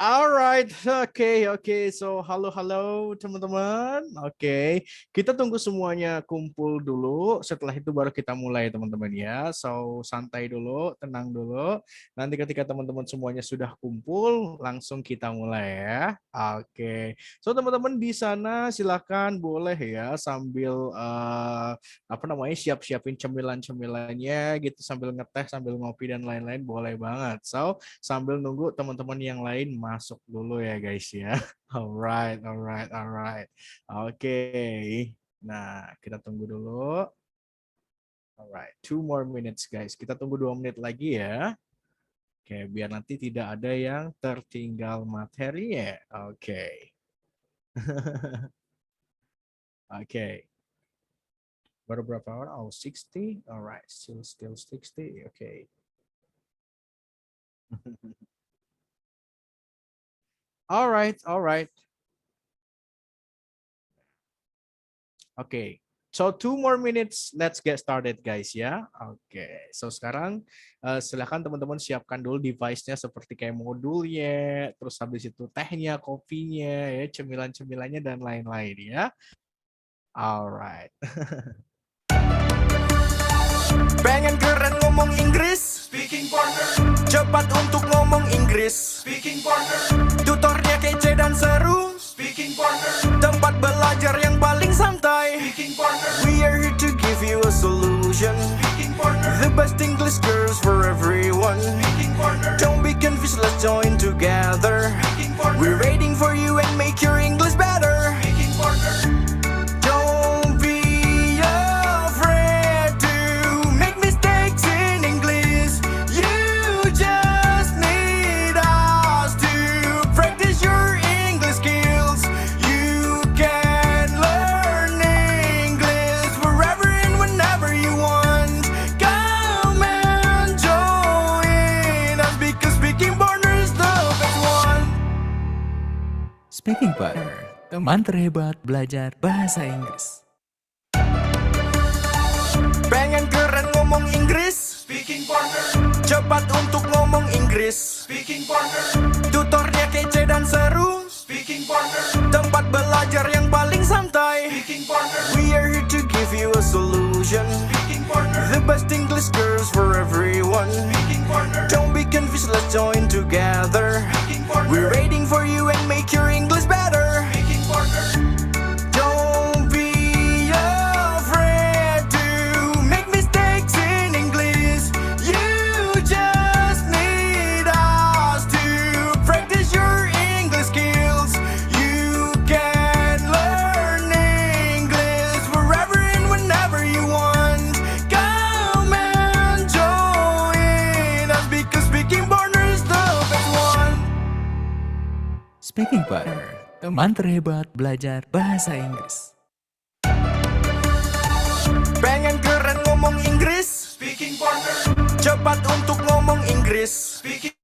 Alright, oke. So, halo teman-teman. Oke, kita tunggu semuanya kumpul dulu. Setelah itu baru kita mulai teman-teman ya. So, santai dulu, tenang dulu. Nanti ketika teman-teman semuanya sudah kumpul, langsung kita mulai ya. Oke. So, teman-teman di sana silakan boleh ya sambil apa namanya siap-siapin cemilan-cemilannya gitu sambil ngeteh, sambil ngopi dan lain-lain boleh banget. So, sambil nunggu teman-teman yang lain masuk dulu ya guys ya. Alright. Oke. Nah, kita tunggu dulu. Alright, 2 more minutes guys. Kita tunggu 2 menit lagi ya. Oke, biar nanti tidak ada yang tertinggal materinya. Oke. Oke. Baru berapa orang? Oh, 60. Alright, still 60. Oke. Alright. Oke, so 2 more minutes, let's get started guys ya. Oke, so sekarang silakan teman-teman siapkan dulu device-nya seperti kayak modulnya, terus habis itu tehnya, kopinya, ya, cemilan-cemilannya dan lain-lain ya. Alright. Pengen keren ngomong Inggris, speaking partner. Cepat untuk ngomong Inggris, speaking partner. Tutornya kece dan seru, speaking partner. Tempat belajar yang paling santai, speaking partner. We are here to give you a solution, speaking partner. The best English girls for everyone, speaking partner. Don't be confused, let's join together, speaking partner. We're waiting for you and make your English better, speaking partner. Speaking Partner, teman terhebat belajar bahasa Inggris. Pengen keren ngomong Inggris, speaking partner. Cepat untuk ngomong Inggris, speaking partner. Tutornya kece dan seru, speaking partner. Tempat belajar yang paling santai, speaking partner. We are here to give you a solution, speaking partner. The best English girls for everyone, speaking partner. Don't be confused, let's join together, speaking partner. We're waiting for you and make your English better, speaking partner. Speaking Partner, teman terhebat belajar bahasa Inggris. Pengen keren ngomong Inggris, speaking partner. Cepat untuk ngomong Inggris, speaking.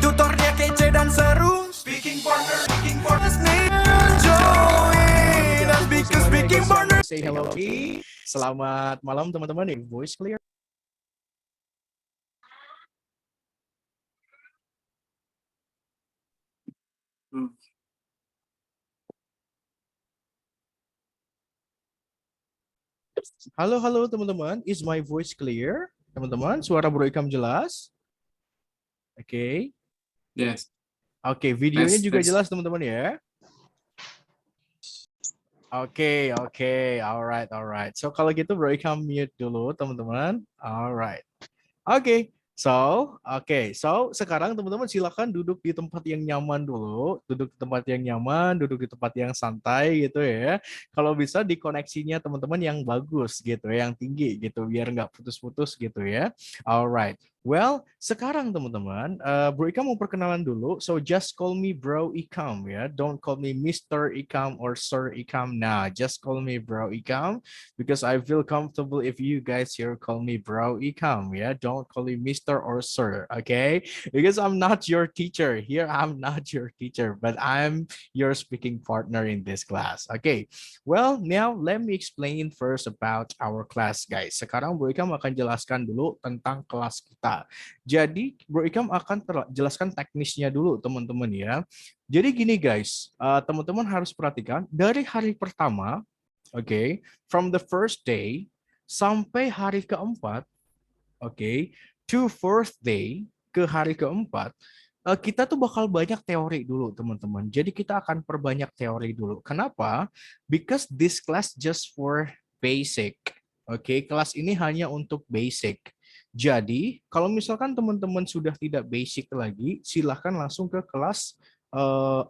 Tutornya kece dan seru, speaking partner, speaking partner. Speaking partner. Say hello. Selamat malam teman-teman. Voice clear. Halo, halo teman-teman. Is my voice clear? Teman-teman, suara Bro Ikam jelas? Oke. Yes. Oke, videonya Tes, juga tes. jelas teman-teman ya. Oke, oke. Alright, alright. So kalau gitu Bro Ikam mute dulu teman-teman. Alright. Oke, so sekarang teman-teman silakan duduk di tempat yang nyaman dulu, duduk di tempat yang nyaman, duduk di tempat yang santai gitu ya. Kalau bisa di koneksinya teman-teman yang bagus gitu, yang tinggi gitu, biar nggak putus-putus gitu ya. Alright. Well, sekarang teman-teman, Bro Ikam mau perkenalan dulu. So just call me Bro Ikam ya. Don't call me Mr. Ikam or Sir Ikam. Nah, just call me Bro Ikam because I feel comfortable if you guys here call me Bro Ikam. Yeah, don't call me Mr. or Sir. Okay, because I'm not your teacher here. I'm not your teacher, but I'm your speaking partner in this class. Okay. Well, now let me explain first about our class, guys. Sekarang Bro Ikam akan jelaskan dulu tentang kelas kita. Jadi Bro Ikam akan jelaskan teknisnya dulu teman-teman ya. Jadi gini guys, teman-teman harus perhatikan dari hari pertama, oke, from the first day sampai hari keempat, oke, to fourth day ke hari keempat, kita tuh bakal banyak teori dulu teman-teman. Jadi kita akan perbanyak teori dulu. Kenapa? Because this class just for basic. Oke, kelas ini hanya untuk basic. Jadi, kalau misalkan teman-teman sudah tidak basic lagi, silahkan langsung ke kelas,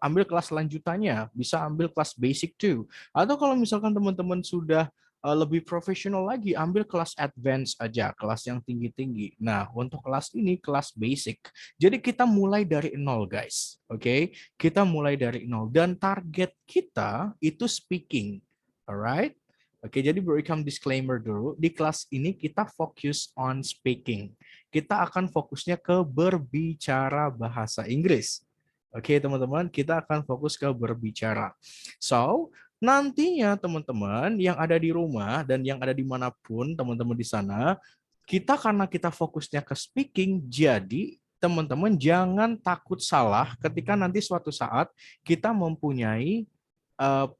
ambil kelas lanjutannya. Bisa ambil kelas basic too. Atau kalau misalkan teman-teman sudah lebih profesional lagi, ambil kelas advance aja, kelas yang tinggi-tinggi. Nah, untuk kelas ini, kelas basic. Jadi kita mulai dari nol, guys. Oke, kita mulai dari nol. Dan target kita itu speaking. Alright? Oke, jadi Bro Ikam disclaimer dulu. Di kelas ini kita fokus on speaking. Kita akan fokusnya ke berbicara bahasa Inggris. Oke, teman-teman, kita akan fokus ke berbicara. So, nantinya teman-teman yang ada di rumah dan yang ada dimanapun teman-teman di sana, karena kita fokusnya ke speaking, jadi teman-teman jangan takut salah ketika nanti suatu saat kita mempunyai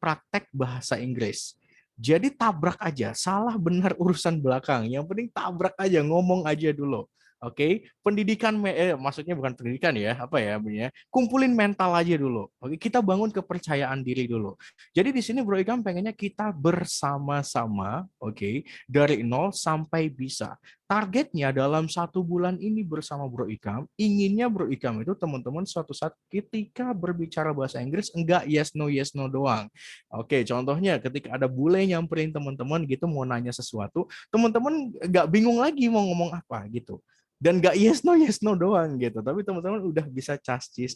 praktek bahasa Inggris. Jadi tabrak aja, salah benar urusan belakang. Yang penting tabrak aja, ngomong aja dulu. Oke, pendidikan, maksudnya bukan pendidikan ya, apa ya, kumpulin mental aja dulu. Oke, kita bangun kepercayaan diri dulu. Jadi di sini Bro Ikam pengennya kita bersama-sama, oke, dari nol sampai bisa. Targetnya dalam 1 bulan ini bersama Bro Ikam, inginnya Bro Ikam itu teman-teman suatu saat ketika berbicara bahasa Inggris enggak yes no doang. Oke, contohnya ketika ada bule nyamperin teman-teman gitu mau nanya sesuatu, teman-teman nggak bingung lagi mau ngomong apa gitu. Dan nggak yes no doang gitu, tapi teman-teman udah bisa cas-cis.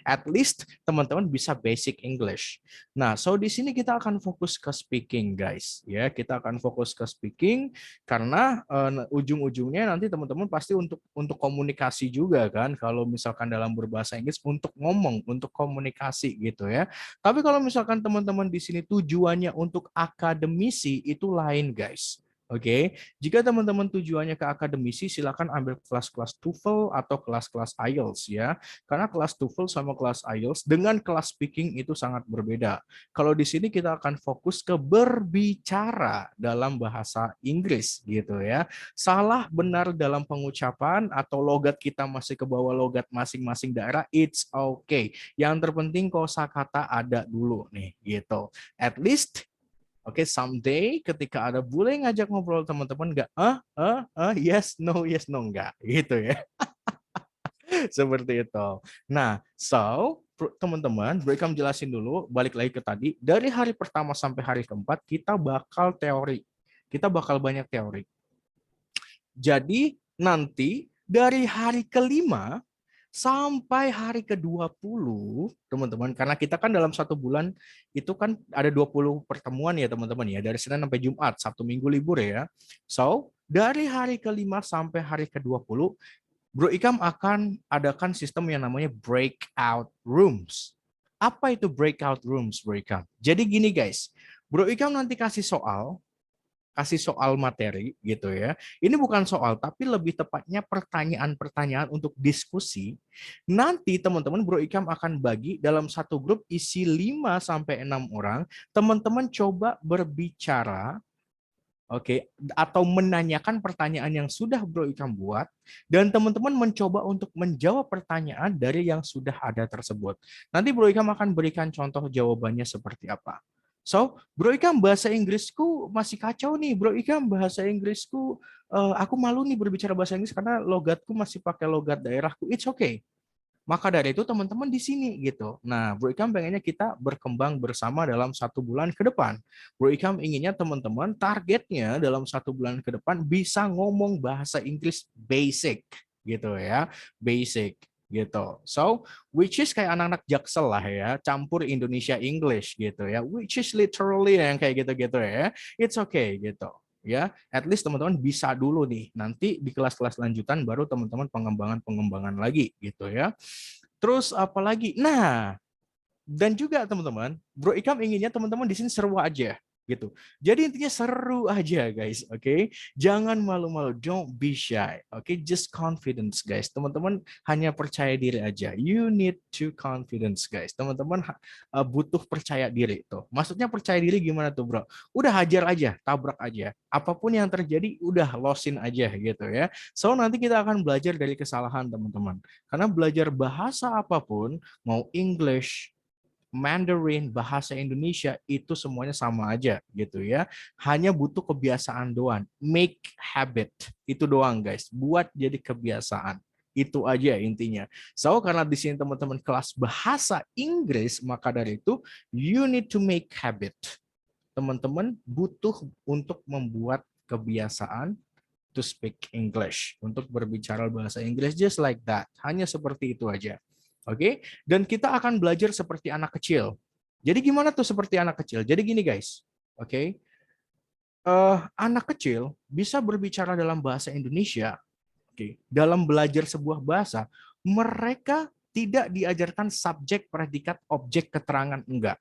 At least teman-teman bisa basic English. Nah, so di sini kita akan fokus ke speaking, guys. Ya, kita akan fokus ke speaking karena ujung-ujungnya nanti teman-teman pasti untuk komunikasi juga kan. Kalau misalkan dalam berbahasa Inggris untuk ngomong, untuk komunikasi gitu ya. Tapi kalau misalkan teman-teman di sini tujuannya untuk akademisi itu lain, guys. Oke, jika teman-teman tujuannya ke akademisi, silakan ambil kelas-kelas TOEFL atau kelas-kelas IELTS ya. Karena kelas TOEFL sama kelas IELTS dengan kelas speaking itu sangat berbeda. Kalau di sini kita akan fokus ke berbicara dalam bahasa Inggris gitu ya. Salah benar dalam pengucapan atau logat kita masih ke bawah logat masing-masing daerah, it's okay. Yang terpenting kosakata ada dulu nih gitu. At least oke, someday ketika ada bule ngajak ngobrol teman-teman nggak yes no nggak gitu ya. Seperti itu. Nah, so teman-teman, Bro Ikam jelasin dulu, balik lagi ke tadi, dari hari pertama sampai hari keempat kita bakal teori. Kita bakal banyak teori. Jadi nanti dari hari kelima sampai hari ke-20, teman-teman, karena kita kan dalam 1 bulan itu kan ada 20 pertemuan ya teman-teman ya, dari Senin sampai Jumat, Sabtu Minggu libur ya. So, dari hari ke-5 sampai hari ke-20, Bro Ikam akan adakan sistem yang namanya breakout rooms. Apa itu breakout rooms, Bro Ikam? Jadi gini guys, Bro Ikam nanti kasih soal materi gitu ya. Ini bukan soal, tapi lebih tepatnya pertanyaan-pertanyaan untuk diskusi. Nanti teman-teman Bro Ikam akan bagi dalam satu grup isi 5 sampai 6 orang. Teman-teman coba berbicara Oke, atau menanyakan pertanyaan yang sudah Bro Ikam buat, dan teman-teman mencoba untuk menjawab pertanyaan dari yang sudah ada tersebut. Nanti Bro Ikam akan berikan contoh jawabannya seperti apa. So, Bro Ikam bahasa Inggrisku masih kacau nih. Bro Ikam bahasa Inggrisku, aku malu nih berbicara bahasa Inggris karena logatku masih pakai logat daerahku. It's okay. Maka dari itu teman-teman di sini gitu. Nah, Bro Ikam pengennya kita berkembang bersama dalam 1 bulan ke depan. Bro Ikam inginnya teman-teman targetnya dalam 1 bulan ke depan bisa ngomong bahasa Inggris basic gitu ya, basic gitu. So, which is kayak anak-anak Jaksel lah ya, campur Indonesia English gitu ya, which is literally yang kayak gitu-gitu ya. It's okay gitu. Ya, at least teman-teman bisa dulu nih. Nanti di kelas-kelas lanjutan baru teman-teman pengembangan lagi gitu ya. Terus apa lagi? Nah, dan juga teman-teman, Bro Ikam inginnya teman-teman di sini seru aja gitu. Jadi intinya seru aja guys, oke? Jangan malu-malu, don't be shy, oke? Just confidence guys. Teman-teman hanya percaya diri aja. You need to confidence guys. Teman-teman butuh percaya diri tuh. Maksudnya percaya diri gimana tuh, Bro? Udah hajar aja, tabrak aja. Apapun yang terjadi udah losin aja gitu ya. So nanti kita akan belajar dari kesalahan teman-teman. Karena belajar bahasa apapun, mau English, Mandarin, bahasa Indonesia itu semuanya sama aja gitu ya. Hanya butuh kebiasaan doang. Make habit. Itu doang guys. Buat jadi kebiasaan. Itu aja intinya. So karena di sini teman-teman kelas bahasa Inggris, maka dari itu you need to make habit. Teman-teman butuh untuk membuat kebiasaan to speak English, untuk berbicara bahasa Inggris just like that. Hanya seperti itu aja. Oke, dan kita akan belajar seperti anak kecil. Jadi gimana tuh seperti anak kecil? Jadi gini guys, oke, anak kecil bisa berbicara dalam bahasa Indonesia. Oke, dalam belajar sebuah bahasa, mereka tidak diajarkan subjek, predikat, objek, keterangan, enggak.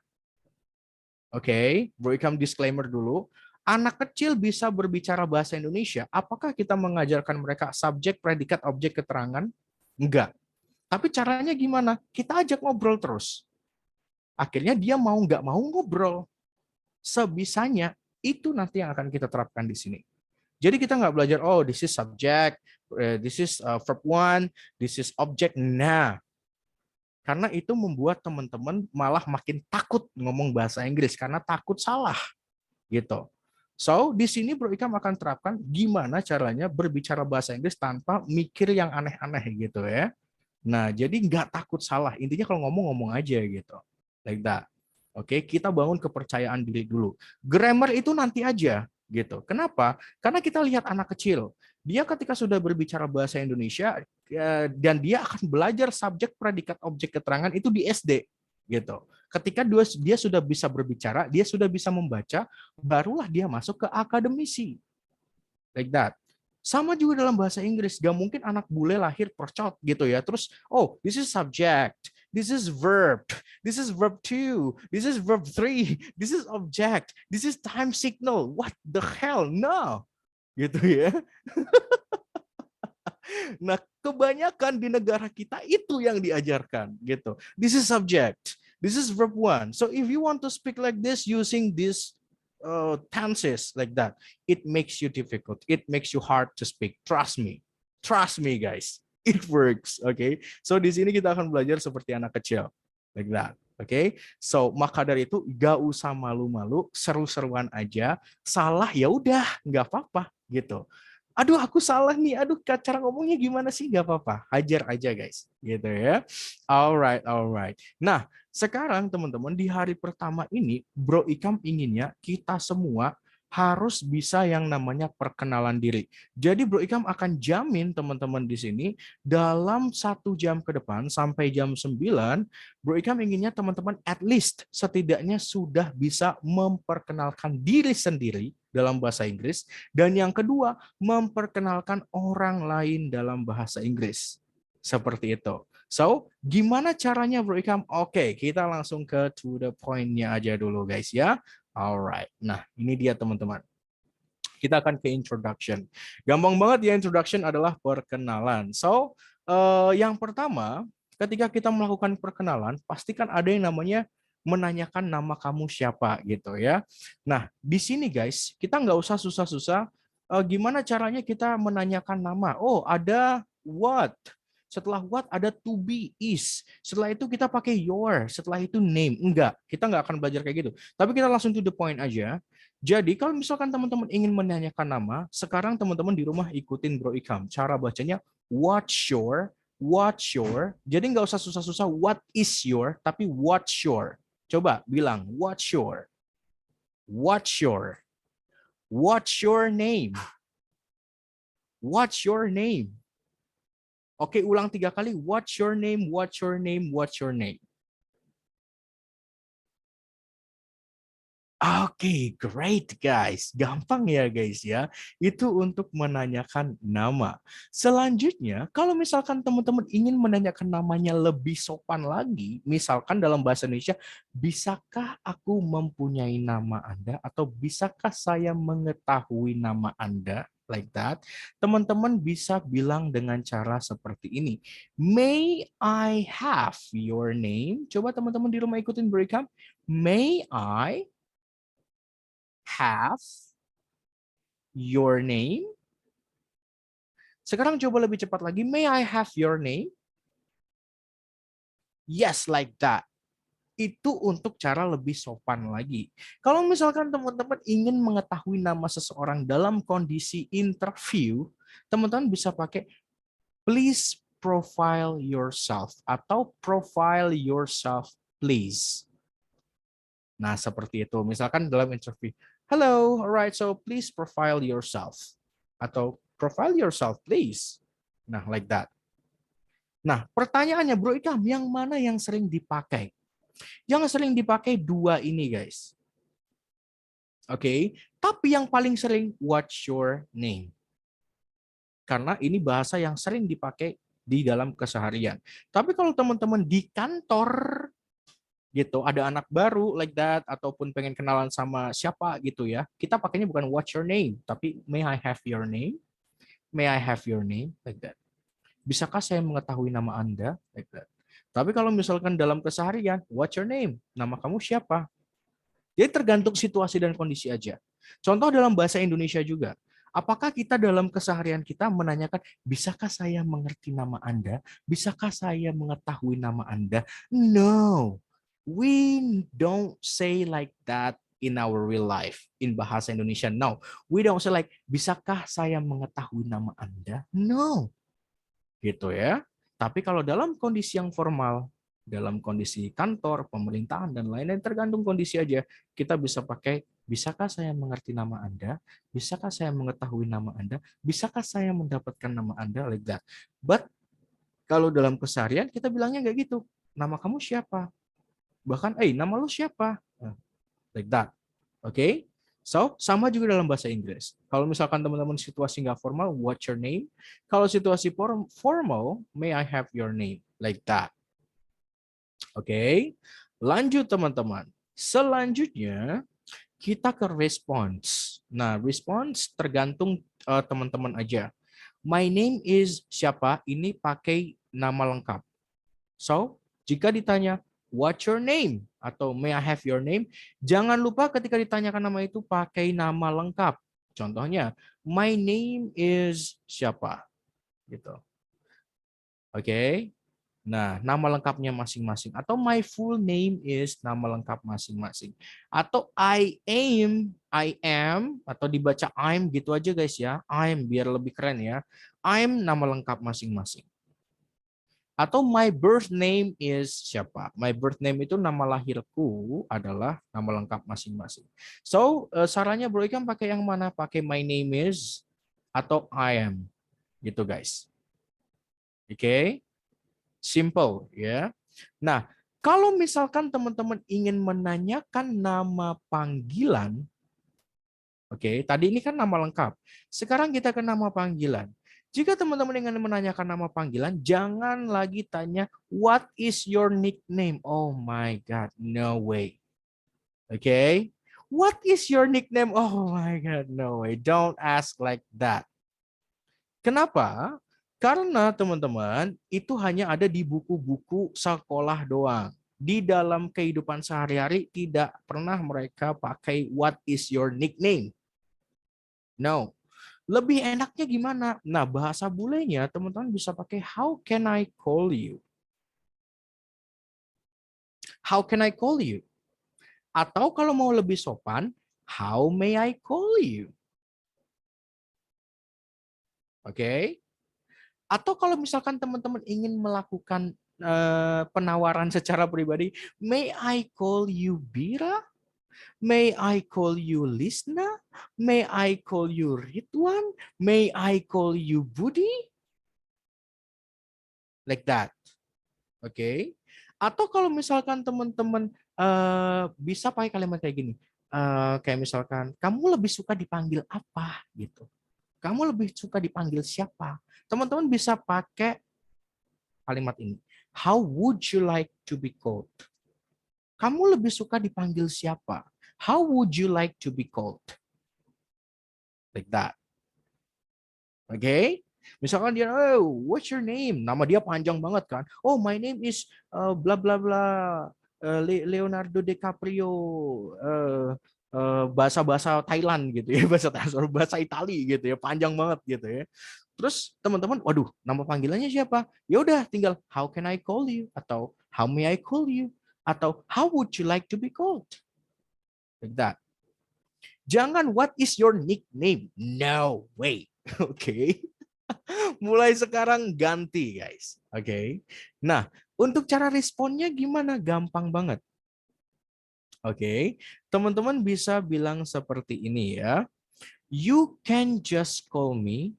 Oke, Bro Ikam disclaimer dulu. Anak kecil bisa berbicara bahasa Indonesia. Apakah kita mengajarkan mereka subjek, predikat, objek, keterangan? Enggak. Tapi caranya gimana? Kita ajak ngobrol terus. Akhirnya dia mau nggak mau ngobrol. Sebisanya itu nanti yang akan kita terapkan di sini. Jadi kita nggak belajar, oh this is subject, this is verb one, this is object. Nah, karena itu membuat teman-teman malah makin takut ngomong bahasa Inggris karena takut salah gitu. So, di sini Bro Ikam akan terapkan gimana caranya berbicara bahasa Inggris tanpa mikir yang aneh-aneh gitu ya. Nah, jadi nggak takut salah. Intinya kalau ngomong aja gitu. Like that. Oke, kita bangun kepercayaan diri dulu. Grammar itu nanti aja gitu. Kenapa? Karena kita lihat anak kecil. Dia ketika sudah berbicara bahasa Indonesia dan dia akan belajar subjek, predikat, objek, keterangan itu di SD gitu. Ketika dia sudah bisa berbicara, dia sudah bisa membaca, barulah dia masuk ke akademisi. Like that. Sama juga dalam bahasa Inggris, gak mungkin anak bule lahir percot gitu ya. Terus, oh, this is subject, this is verb two, this is verb three, this is object, this is time signal. What the hell? No. Gitu ya. Nah, kebanyakan di negara kita itu yang diajarkan gitu. This is subject, this is verb one. So if you want to speak like this using this tenses like that, it makes you difficult, it makes you hard to speak. Trust me guys, it works. Okay, so di sini kita akan belajar seperti anak kecil like that. Okay, so maka dari itu gak usah malu-malu, seru-seruan aja. Salah ya udah, nggak apa-apa gitu. Aduh aku salah nih, aduh cara ngomongnya gimana sih, gak apa-apa, hajar aja guys gitu ya. Alright. Nah sekarang teman-teman di hari pertama ini Bro Ikam inginnya kita semua harus bisa yang namanya perkenalan diri. Jadi Bro Ikam akan jamin teman-teman di sini dalam 1 jam ke depan sampai jam 9, Bro Ikam inginnya teman-teman at least setidaknya sudah bisa memperkenalkan diri sendiri dalam bahasa Inggris, dan yang kedua memperkenalkan orang lain dalam bahasa Inggris. Seperti itu. So, gimana caranya Bro Ikam? Oke, kita langsung ke to the point-nya aja dulu guys ya. Alright. Nah, ini dia teman-teman. Kita akan ke introduction. Gampang banget ya, introduction adalah perkenalan. So, yang pertama, ketika kita melakukan perkenalan, pastikan ada yang namanya menanyakan nama kamu siapa gitu ya. Nah, di sini guys, kita nggak usah susah-susah. Gimana caranya kita menanyakan nama? Oh, ada what. Setelah what ada to be, is. Setelah itu kita pakai your. Setelah itu name. Enggak, kita nggak akan belajar kayak gitu. Tapi kita langsung to the point aja. Jadi kalau misalkan teman-teman ingin menanyakan nama, sekarang teman-teman di rumah ikutin Bro Ikam. Cara bacanya what's your. Jadi nggak usah susah-susah what is your, tapi what's your. Coba bilang what's your. What's your. What's your name? What's your name? Oke, ulang 3 kali. What's your name? What's your name? What's your name? Oke, great guys. Gampang ya guys ya. Itu untuk menanyakan nama. Selanjutnya, kalau misalkan teman-teman ingin menanyakan namanya lebih sopan lagi, misalkan dalam bahasa Indonesia, bisakah aku mempunyai nama Anda? Atau bisakah saya mengetahui nama Anda? Like that. Teman-teman bisa bilang dengan cara seperti ini. May I have your name? Coba teman-teman di rumah ikutin breakdown. May I have your name? Sekarang coba lebih cepat lagi. May I have your name? Yes, like that. Itu untuk cara lebih sopan lagi. Kalau misalkan teman-teman ingin mengetahui nama seseorang dalam kondisi interview, teman-teman bisa pakai please profile yourself atau profile yourself please. Nah, seperti itu. Misalkan dalam interview, hello, alright, so please profile yourself. Atau profile yourself, please. Nah, like that. Nah, pertanyaannya, Bro Ikam, yang mana yang sering dipakai? Yang sering dipakai 2 ini, guys. Oke, tapi yang paling sering, what's your name? Karena ini bahasa yang sering dipakai di dalam keseharian. Tapi kalau teman-teman di kantor, gitu, ada anak baru like that, ataupun pengen kenalan sama siapa gitu ya, kita pakainya bukan what's your name, tapi may I have your name? May I have your name? Like that. Bisakah saya mengetahui nama Anda? Like that. Tapi kalau misalkan dalam keseharian, what's your name? Nama kamu siapa? Jadi tergantung situasi dan kondisi aja. Contoh dalam bahasa Indonesia juga. Apakah kita dalam keseharian kita menanyakan, bisakah saya mengerti nama Anda? Bisakah saya mengetahui nama Anda? No. We don't say like that in our real life. In bahasa Indonesia, no. We don't say like, bisakah saya mengetahui nama Anda? No. Gitu ya. Tapi kalau dalam kondisi yang formal, dalam kondisi kantor, pemerintahan, dan lain-lain, tergantung kondisi aja, kita bisa pakai, bisakah saya mengerti nama Anda? Bisakah saya mengetahui nama Anda? Bisakah saya mendapatkan nama Anda? Like that. But kalau dalam keseharian, kita bilangnya nggak gitu. Nama kamu siapa? Bahkan, nama lu siapa? Like that. Oke? So, sama juga dalam bahasa Inggris. Kalau misalkan teman-teman situasi nggak formal, what's your name? Kalau situasi formal, may I have your name? Like that. Oke? Lanjut teman-teman. Selanjutnya, kita ke response. Nah, response tergantung teman-teman aja. My name is siapa? Ini pakai nama lengkap. So, jika ditanya, what's your name? Atau may I have your name? Jangan lupa ketika ditanyakan nama itu pakai nama lengkap. Contohnya, my name is siapa? Gitu. Oke. Nah, nama lengkapnya masing-masing. Atau my full name is nama lengkap masing-masing. Atau I am, atau dibaca I'm gitu aja guys ya. I'm biar lebih keren ya. I'm nama lengkap masing-masing. Atau my birth name is siapa? My birth name itu nama lahirku adalah nama lengkap masing-masing. So, sarannya Bro Ikam pakai yang mana? Pakai my name is atau I am. Gitu guys. Oke. Simple ya. Nah, kalau misalkan teman-teman ingin menanyakan nama panggilan, oke, tadi ini kan nama lengkap. Sekarang kita ke nama panggilan. Jika teman-teman ingin menanyakan nama panggilan, jangan lagi tanya, what is your nickname? Oh my God, no way. Okay? What is your nickname? Oh my God, no way. Don't ask like that. Kenapa? Karena teman-teman, itu hanya ada di buku-buku sekolah doang. di dalam kehidupan sehari-hari tidak pernah mereka pakai what is your nickname. No. Lebih enaknya gimana? Nah, bahasa bulenya teman-teman bisa pakai how can I call you? How can I call you? Atau kalau mau lebih sopan, how may I call you? Oke. Atau kalau misalkan teman-teman ingin melakukan penawaran secara pribadi, may I call you Bira? May I call you Lisna? May I call you Ridwan? May I call you Budi? Like that. Oke. Atau kalau misalkan teman-teman bisa pakai kalimat kayak gini. Kayak misalkan, kamu lebih suka dipanggil apa? Gitu. Kamu lebih suka dipanggil siapa? Teman-teman bisa pakai kalimat ini. How would you like to be called? Kamu lebih suka dipanggil siapa? How would you like to be called? Like that. Oke? Okay? Misalkan dia, oh, what's your name? Nama dia panjang banget kan? Oh, my name is bla bla bla Leonardo DiCaprio. Bahasa-bahasa Thailand gitu ya, bahasa Itali gitu ya, panjang banget gitu ya. Terus teman-teman, waduh, nama panggilannya siapa? Ya udah, tinggal how can I call you atau how may I call you atau how would you like to be called? Like that. Jangan what is your nickname? No way. Oke. Okay. Mulai sekarang ganti, guys. Oke. Okay. Nah, untuk cara responnya gimana? Gampang banget. Oke. Okay. Teman-teman bisa bilang seperti ini ya. You can just call me.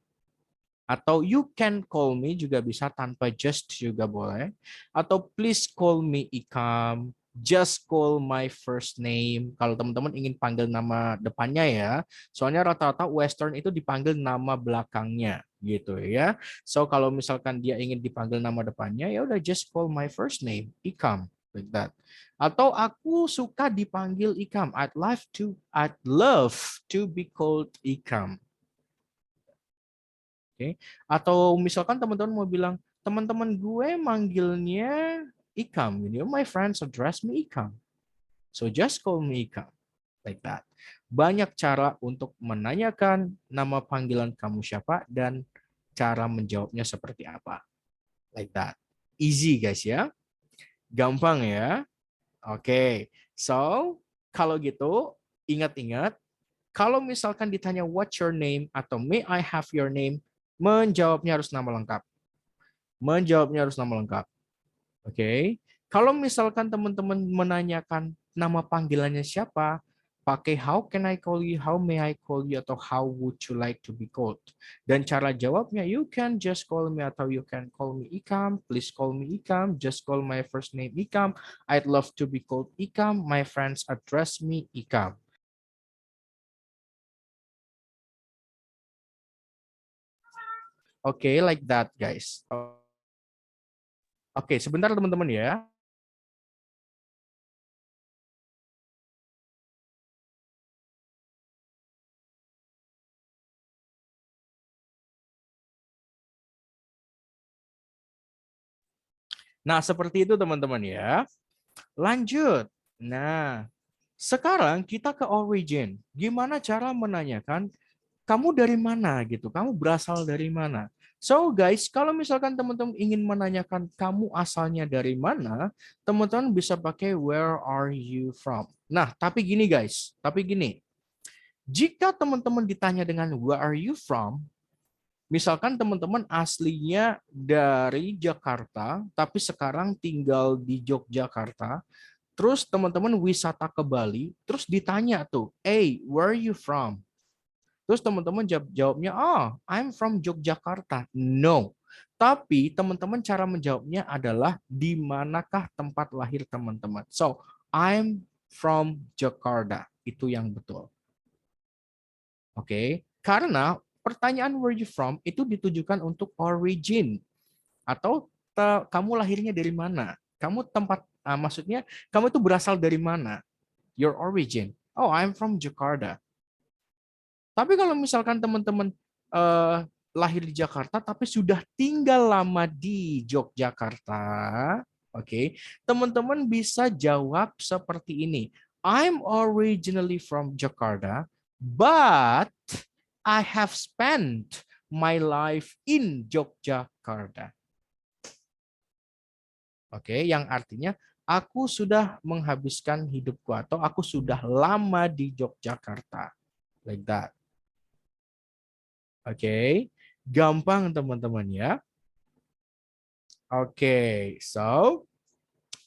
Atau you can call me juga bisa, tanpa just juga boleh. Atau please call me Ikam. Just call my first name. Kalau teman-teman ingin panggil nama depannya ya. Soalnya rata-rata Western itu dipanggil nama belakangnya gitu ya. So kalau misalkan dia ingin dipanggil nama depannya, ya udah just call my first name, Ikam, like that. Atau aku suka dipanggil Ikam. I'd love to be called Ikam. Oke. Atau misalkan teman-teman mau bilang, teman-teman gue manggilnya Ikam. My friends address me Ikam. So just call me Ikam. Like that. Banyak cara untuk menanyakan nama panggilan kamu siapa dan cara menjawabnya seperti apa. Like that. Easy guys ya. Gampang ya. Oke. So, kalau gitu, ingat-ingat, kalau misalkan ditanya what's your name atau may I have your name, menjawabnya harus nama lengkap. Menjawabnya harus nama lengkap. Oke. Okay. Kalau misalkan teman-teman menanyakan nama panggilannya siapa, pakai how can I call you, how may I call you, atau how would you like to be called. Dan cara jawabnya, you can just call me atau you can call me Ikam, please call me Ikam, just call my first name Ikam, I'd love to be called Ikam, my friends address me Ikam. Oke, like that guys. Oke, sebentar teman-teman ya. Nah, seperti itu teman-teman ya. Lanjut. Nah, sekarang kita ke origin. Gimana cara menanyakan kamu dari mana gitu? Kamu berasal dari mana? So guys, kalau misalkan teman-teman ingin menanyakan kamu asalnya dari mana, teman-teman bisa pakai where are you from. Nah, tapi gini guys, jika teman-teman ditanya dengan where are you from, misalkan teman-teman aslinya dari Jakarta, tapi sekarang tinggal di Yogyakarta, terus teman-teman wisata ke Bali, terus ditanya tuh, hey, where are you from? Terus teman-teman jawabnya, oh, I'm from Yogyakarta. No. Tapi teman-teman cara menjawabnya adalah di manakah tempat lahir teman-teman. So, I'm from Jakarta. Itu yang betul. Oke. Karena pertanyaan where you from itu ditujukan untuk origin. Atau kamu lahirnya dari mana? Kamu maksudnya kamu itu berasal dari mana? Your origin. Oh, I'm from Jakarta. Tapi kalau misalkan teman-teman lahir di Jakarta tapi sudah tinggal lama di Yogyakarta, Oke, teman-teman bisa jawab seperti ini. I'm originally from Jakarta, but I have spent my life in Yogyakarta. Oke, yang artinya aku sudah menghabiskan hidupku atau aku sudah lama di Yogyakarta. Like that. Oke, gampang teman-teman ya. Oke, so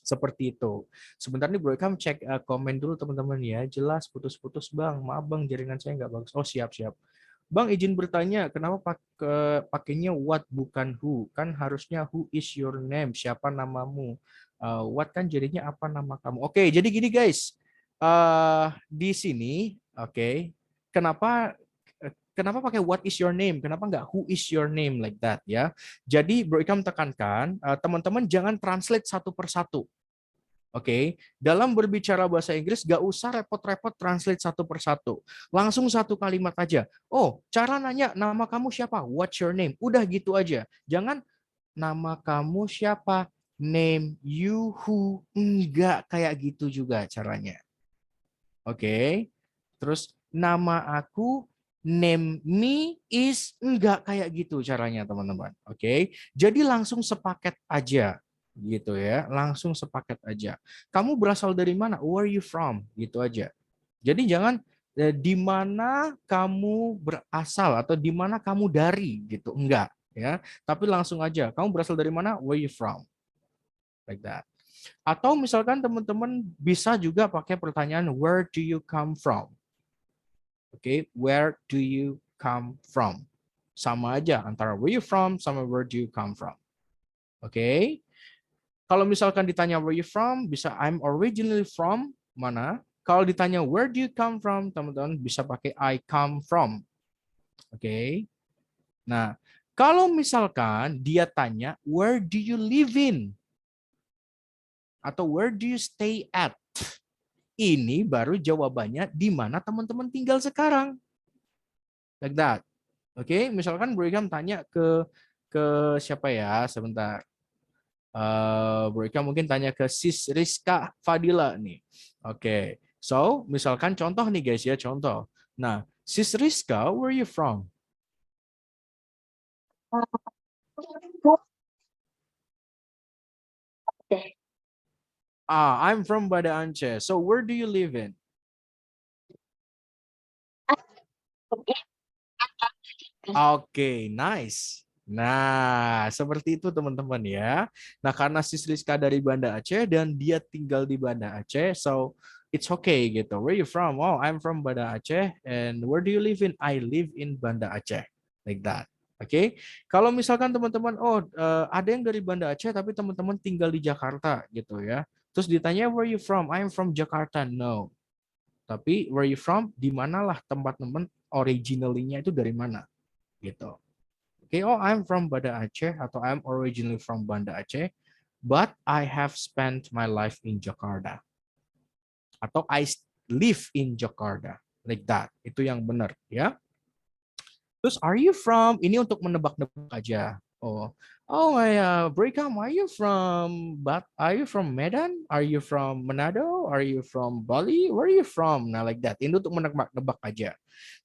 seperti itu. Sebentar nih Bro Ikam cek komen dulu teman-teman ya. Jelas putus-putus Bang. Maaf Bang, jaringan saya nggak bagus. Oh siap-siap. Bang izin bertanya, kenapa pakainya what bukan who? Kan harusnya who is your name? Siapa namamu? What kan jadinya apa nama kamu? Oke, jadi gini guys. Di sini, oke. Kenapa pakai what is your name? Kenapa nggak who is your name like that ya? Jadi Bro Ikam tekankan, teman-teman jangan translate satu persatu. Oke, dalam berbicara bahasa Inggris gak usah repot-repot translate satu persatu. Langsung satu kalimat aja. Oh, cara nanya nama kamu siapa? What's your name? Udah gitu aja. Jangan nama kamu siapa? Name you who. Enggak kayak gitu juga caranya. Oke. Terus nama aku name me is enggak kayak gitu caranya teman-teman. Oke. Jadi langsung sepaket aja gitu ya, langsung sepaket aja. Kamu berasal dari mana? Where are you from? Gitu aja. Jadi jangan di mana kamu berasal atau di mana kamu dari gitu, enggak ya. Tapi langsung aja, kamu berasal dari mana? Where are you from? Like that. Atau misalkan teman-teman bisa juga pakai pertanyaan where do you come from? Oke, where do you come from? Sama aja antara where you from sama where do you come from. Oke. Kalau misalkan ditanya where you from, bisa I'm originally from mana. Kalau ditanya where do you come from, teman-teman bisa pakai I come from. Oke. Nah, kalau misalkan dia tanya where do you live in? Atau where do you stay at? Ini baru jawabannya di mana teman-teman tinggal sekarang. Like that. Oke, misalkan Brigham tanya ke siapa ya? Sebentar. Mereka mungkin tanya ke Sis Rizka Fadila nih. Oke, so misalkan contoh nih guys ya, contoh. Nah, Sis Rizka, where are you from? I'm from Banda Aceh. So where do you live in? Oke, nice. Nah, seperti itu teman-teman ya. Nah, karena Sis Rizka dari Banda Aceh dan dia tinggal di Banda Aceh, so it's okay gitu. Where you from? Oh, I'm from Banda Aceh. And where do you live in? I live in Banda Aceh. Like that. Oke. Kalau misalkan teman-teman, ada yang dari Banda Aceh tapi teman-teman tinggal di Jakarta gitu ya. Terus ditanya where you from? I'm from Jakarta. No. Tapi where you from? Di manalah tempat teman originally-nya itu dari mana? Gitu. Okay, oh I'm from Banda Aceh atau I'm originally from Banda Aceh, but I have spent my life in Jakarta. Atau I live in Jakarta. Like that. Itu yang benar ya. Terus are you from? Ini untuk menebak-nebak aja. Brigham, are you from Medan? Are you from Manado? Are you from Bali? Where are you from? Nah, like that. Ini untuk menebak-nebak aja.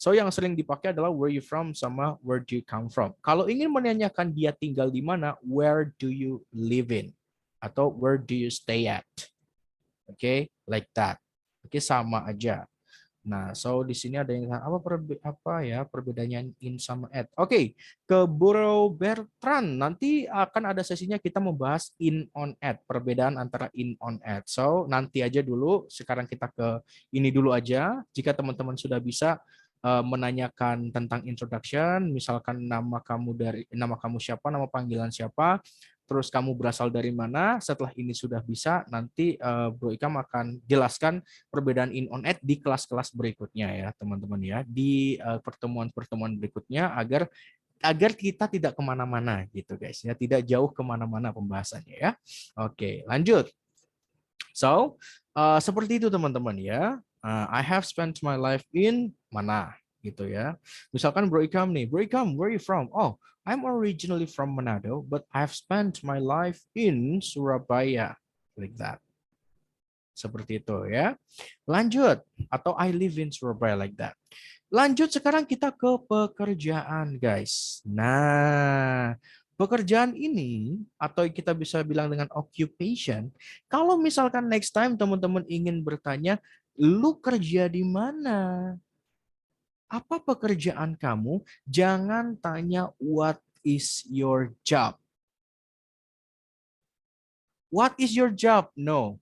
So yang sering dipakai adalah where you from sama where do you come from. Kalau ingin menanyakan dia tinggal di mana, where do you live in? Atau where do you stay at? Oke, like that. Oke, sama aja. Nah, so di sini ada yang perbedaannya in sama at. Oke, ke Bro Bertrand nanti akan ada sesinya kita membahas in on at, perbedaan antara in on at. So nanti aja dulu, sekarang kita ke ini dulu aja. Jika teman-teman sudah bisa menanyakan tentang introduction, misalkan nama kamu siapa, nama panggilan siapa, terus kamu berasal dari mana. Setelah ini sudah bisa, nanti Bro Ikam akan jelaskan perbedaan in on at di kelas-kelas berikutnya ya teman-teman ya, di pertemuan-pertemuan berikutnya agar kita tidak kemana-mana gitu guys ya, tidak jauh kemana-mana pembahasannya ya. Oke, lanjut. So seperti itu teman-teman ya. I have spent my life in mana. gitu ya. Misalkan Bro Ikam nih, Bro Ikam, where are you from? Oh, I'm originally from Manado, but I've spent my life in Surabaya, like that. Seperti itu ya. Lanjut, atau I live in Surabaya, like that. Lanjut sekarang kita ke pekerjaan, guys. Nah, pekerjaan ini atau kita bisa bilang dengan occupation, kalau misalkan next time teman-teman ingin bertanya, lu kerja di mana? Apa pekerjaan kamu? Jangan tanya what is your job. What is your job? No.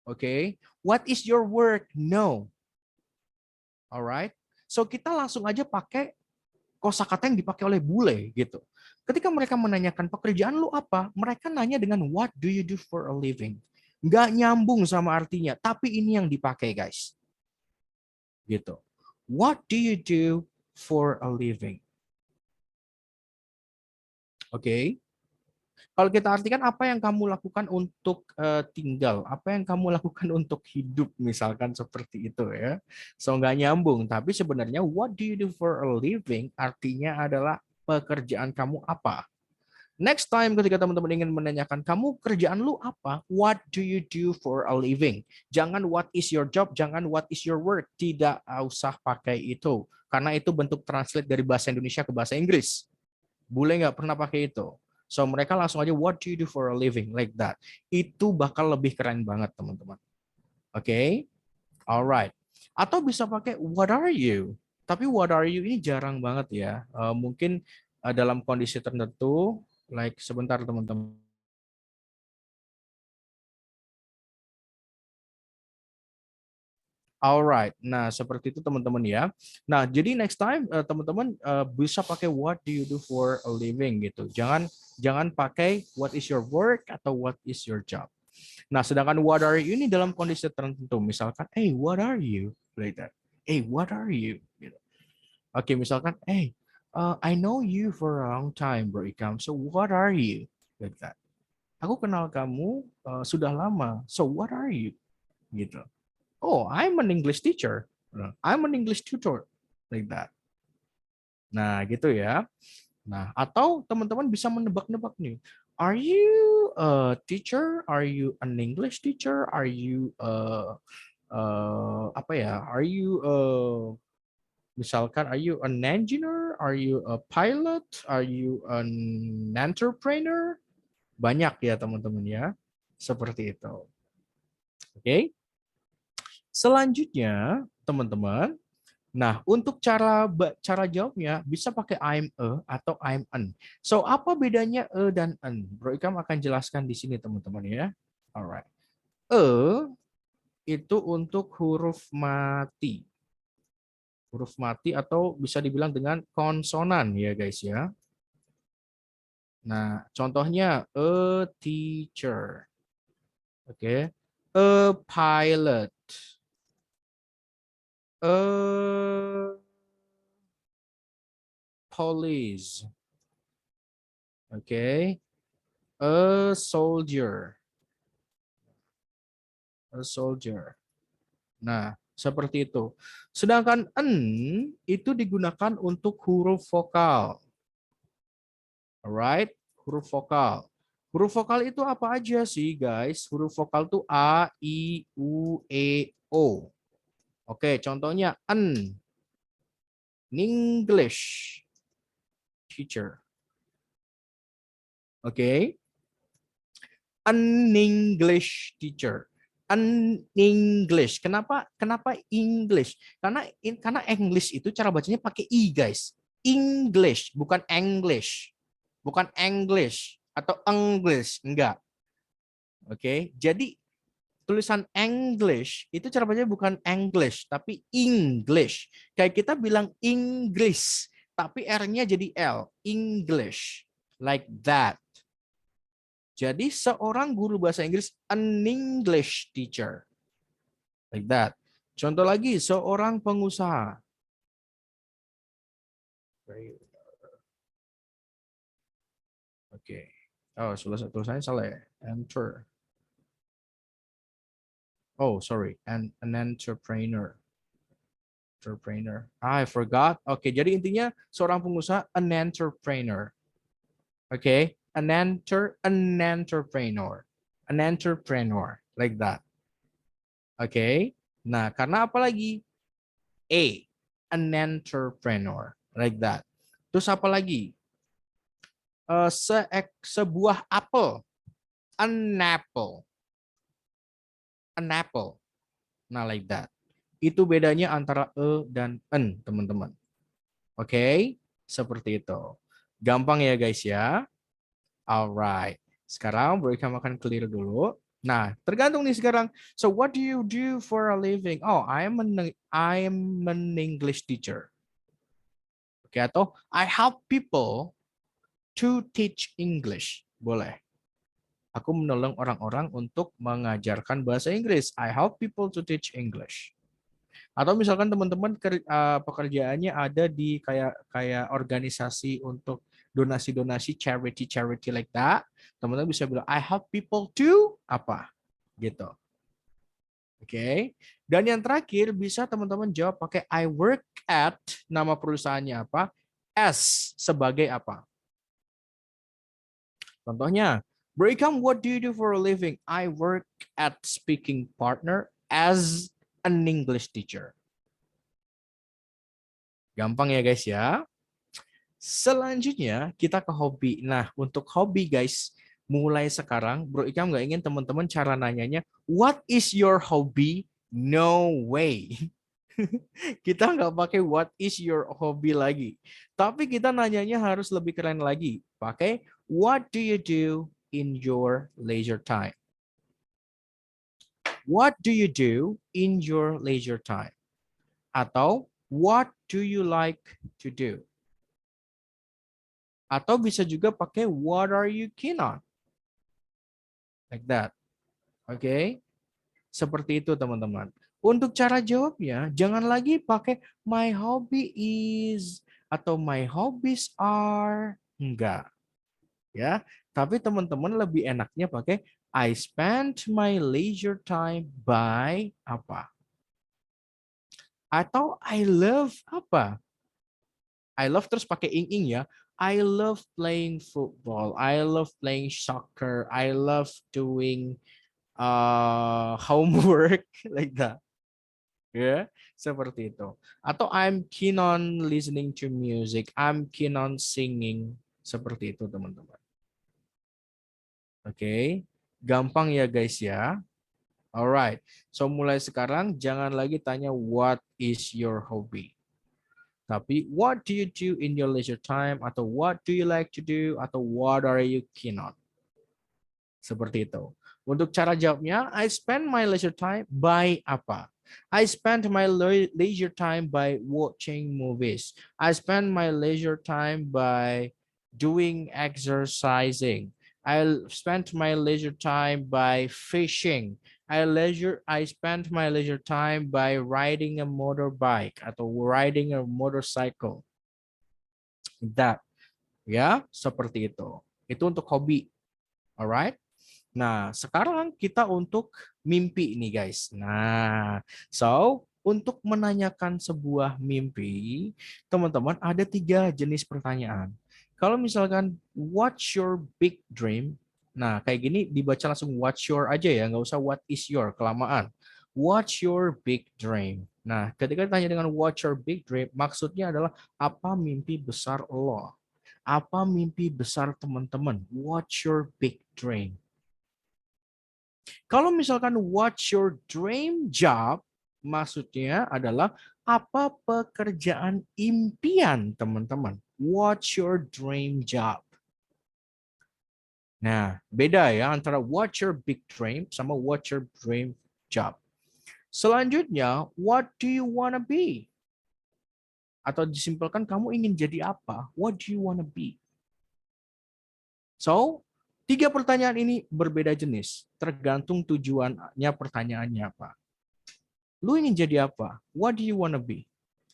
Okay. What is your work? No. Alright. So kita langsung aja pakai kosakata yang dipakai oleh bule gitu. Ketika mereka menanyakan pekerjaan lu apa, mereka nanya dengan what do you do for a living. Nggak nyambung sama artinya, tapi ini yang dipakai guys. Gitu. What do you do for a living? Oke. Okay. Kalau kita artikan apa yang kamu lakukan untuk tinggal, apa yang kamu lakukan untuk hidup, misalkan seperti itu ya. So nggak nyambung, tapi sebenarnya what do you do for a living artinya adalah pekerjaan kamu apa. Next time ketika teman-teman ingin menanyakan kamu kerjaan lu apa, what do you do for a living? Jangan what is your job, jangan what is your work. Tidak usah pakai itu, karena itu bentuk translate dari bahasa Indonesia ke bahasa Inggris. Bule nggak pernah pakai itu. So mereka langsung aja what do you do for a living like that. Itu bakal lebih keren banget teman-teman. Oke, okay? Alright. Atau bisa pakai what are you? Tapi what are you ini jarang banget ya. Mungkin dalam kondisi tertentu, like sebentar teman-teman. Alright, nah seperti itu teman-teman ya. Nah jadi next time teman-teman bisa pakai what do you do for a living gitu. Jangan pakai what is your work atau what is your job. Nah sedangkan what are you ini dalam kondisi tertentu. Misalkan, hey what are you? Like that. Hey what are you? Gitu. Oke misalkan, hey I know you for a long time Bro Ikam. So what are you? Like that. Aku kenal kamu sudah lama. So what are you? Gitu. Oh, I'm an English teacher. I'm an English tutor. Like that. Nah, gitu ya. Nah, atau teman-teman bisa menebak-nebak nih. Are you a teacher? Are you an English teacher? Are you apa ya? Are you misalkan are you an engineer? Are you a pilot? Are you an entrepreneur? Banyak ya teman-teman ya. Seperti itu. Oke. Okay? Selanjutnya, teman-teman, nah untuk cara jawabnya bisa pakai I'm a atau I'm an. So apa bedanya e dan an? Bro Ikam akan jelaskan di sini teman-teman ya. Alright. E itu untuk huruf mati. Huruf mati atau bisa dibilang dengan konsonan ya guys ya. Nah, contohnya a teacher. Oke. Okay. A pilot. Police. Okay. A soldier. A soldier. Nah, seperti itu. Sedangkan en itu digunakan untuk huruf vokal. Alright, huruf vokal. Huruf vokal itu apa aja sih, guys? Huruf vokal itu A, I, U, E, O. Oke, contohnya en. English teacher. Oke. An English teacher. An English. Kenapa English? Karena English itu cara bacanya pakai i, guys. English, bukan English. Bukan English atau English, enggak. Oke. Jadi tulisan English itu cara bacanya bukan English tapi English. Kayak kita bilang Inggris tapi R-nya jadi L. English. Like that. Jadi seorang guru bahasa Inggris, an English teacher. Like that. Contoh lagi, seorang pengusaha. Oke. Oh, tulisannya salah ya. Enter. Oh, sorry. An entrepreneur. Entrepreneur. I forgot. Oke, jadi intinya seorang pengusaha, an entrepreneur. Oke, an entrepreneur. An entrepreneur, like that. Oke. Nah, karena apa lagi? An entrepreneur, like that. Terus apa lagi? Sebuah apel, an apple. An apple. Nah, like that. Itu bedanya antara dan en, teman-teman. Oke, seperti itu. Gampang ya guys ya. Alright. Sekarang Bro Ikam akan clear dulu. Nah, tergantung nih sekarang. So what do you do for a living? Oh, I am an English teacher. Oke, atau I help people to teach English. Boleh. Aku menolong orang-orang untuk mengajarkan bahasa Inggris. I help people to teach English. Atau misalkan teman-teman pekerjaannya ada di kayak organisasi untuk donasi-donasi, charity like that. Teman-teman bisa bilang I help people to apa? Gitu. Oke. Dan yang terakhir bisa teman-teman jawab pakai I work at, nama perusahaannya apa? As sebagai apa? Contohnya, Bro Ikam, what do you do for a living? I work at Speaking Partner as an English teacher. Gampang ya guys ya. Selanjutnya kita ke hobi. Nah, untuk hobi guys, mulai sekarang Bro Ikam nggak ingin teman-teman cara nanyanya, what is your hobby? No way. Kita nggak pakai what is your hobby lagi. Tapi kita nanyanya harus lebih keren lagi. Pakai what do you do in your leisure time? What do you do in your leisure time? Atau what do you like to do? Atau bisa juga pakai what are you keen on? Like that. Oke. Okay? Seperti itu teman-teman. Untuk cara jawabnya, jangan lagi pakai my hobby is atau my hobbies are. Enggak. Ya, tapi teman-teman lebih enaknya pakai I spend my leisure time by apa? Atau I love apa? I love terus pakai ing-ing ya. I love playing football. I love playing soccer. I love doing homework like that. Ya, seperti itu. Atau I'm keen on listening to music. I'm keen on singing. Seperti itu, teman-teman. Oke. Gampang ya, guys ya. Alright. So mulai sekarang jangan lagi tanya what is your hobby. Tapi what do you do in your leisure time, atau what do you like to do, atau what are you keen on. Seperti itu. Untuk cara jawabnya, I spend my leisure time by apa? I spend my leisure time by watching movies. I spend my leisure time by doing exercising. I spend my leisure time by fishing. I spend my leisure time by riding a motorbike atau riding a motorcycle. That, ya, seperti itu. Itu untuk hobi. Alright. Nah, sekarang kita untuk mimpi nih guys. Nah, so untuk menanyakan sebuah mimpi, teman-teman ada 3 jenis pertanyaan. Kalau misalkan what's your big dream? Nah, kayak gini dibaca langsung what's your aja ya, nggak usah what is your, kelamaan. What's your big dream? Nah, ketika ditanya dengan what's your big dream, maksudnya adalah apa mimpi besar lo? Apa mimpi besar teman-teman? What's your big dream? Kalau misalkan what's your dream job, maksudnya adalah apa pekerjaan impian teman-teman. What's your dream job? Nah, beda ya antara what's your big dream sama what's your dream job. Selanjutnya, what do you wanna be? Atau disimpulkan kamu ingin jadi apa? What do you wanna be? So, 3 pertanyaan ini berbeda jenis, tergantung tujuannya pertanyaannya apa. Lu ingin jadi apa? What do you wanna be?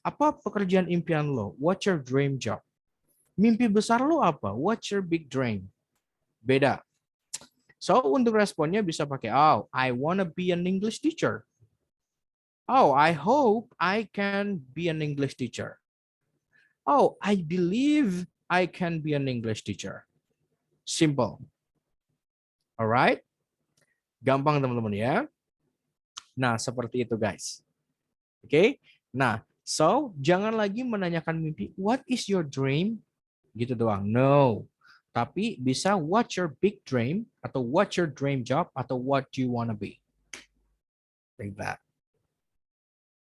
Apa pekerjaan impian lo? What's your dream job? Mimpi besar lo apa? What's your big dream? Beda. So, untuk responnya bisa pakai, oh, I wanna be an English teacher. Oh, I hope I can be an English teacher. Oh, I believe I can be an English teacher. Simple. Alright? Gampang teman-teman ya. Nah, seperti itu guys. Oke? Nah, so jangan lagi menanyakan mimpi, what is your dream? Gitu doang. No. Tapi bisa what's your big dream atau what's your dream job atau what do you wanna be? Like that.